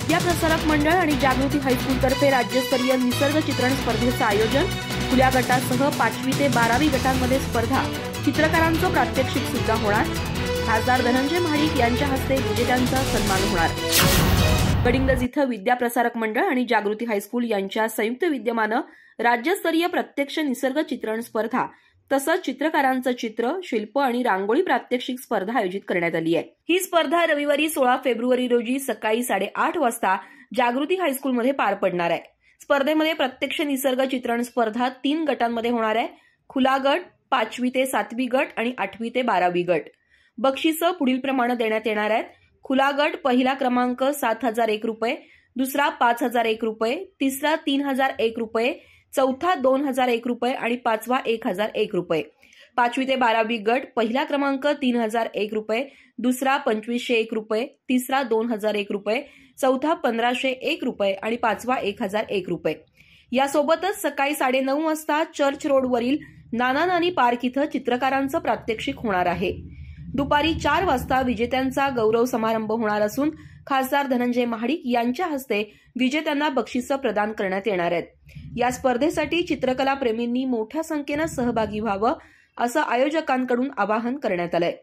विद्याप्रसारक मंडळ आणि जागृती हायस्कूलतर्फे राज्यस्तरीय निसर्ग चित्रण स्पर्धेचं आयोजन। खुल्या गटासह 5वी ते 12वी गटांमध्ये स्पर्धा, चित्रकारांचं प्रात्यक्षिक सुद्धा होणार। खासदार धनंजय महाडिक यांच्या हस्ते विजेत्यांचा सन्मान होणार। गडिंग्लज इथं विद्याप्रसारक मंडळ आणि जागृती हायस्कूल यांच्या संयुक्त विद्यमानं राज्यस्तरीय प्रत्यक्ष निसर्ग चित्रण स्पर्धा तसंच चित्रकारांचं चित्र, शिल्प आणि रांगोळी प्रात्यक्षिक स्पर्धा आयोजित करण्यात आली आहे। ही स्पर्धा रविवारी 16 फेब्रुवारी रोजी सकाळी 8:30 वाजता जागृती हायस्कूलमध्ये पार पडणार आहे। स्पर्धेमध्ये प्रत्यक्ष निसर्ग चित्रण स्पर्धा 3 गटांमध्ये होणार आहे। खुला गट, 5वी ते 7वी गट आणि 8वी ते 12वी गट। बक्षिसं पुढील प्रमाणे देण्यात येणार आहेत। खुला गट पहिला क्रमांक 7,001 रुपये, दुसरा 5,001 रुपये, तिसरा 3,001 रुपये, चौथा 2,001 रुपये आणि पाचवा 1,001 रुपये। 5वी ते 12वी गट पहिला क्रमांक 3,001 रुपये, दुसरा 2,501 रुपये, तिसरा 2,001 रुपये, चौथा 1,501 रुपये आणि पाचवा 1,001 रुपये। यासोबतच सकाळी 9:30 वाजता चर्च रोडवरील नाना नानी पार्क इथं चित्रकारांचं प्रात्यक्षिक होणार आहे। दुपारी 4 वाजता विजेत्यांचा गौरव समारंभ होणार असून खासदार धनंजय महाडिक यांच्या हस्ते विजेत्यांना बक्षिसं प्रदान करण्यात येणार आहेत। या स्पर्धेसाठी चित्रकला प्रेमींनी मोठ्या संख्येनं सहभागी व्हावं असं आयोजकांकडून आवाहन करण्यात आलंय।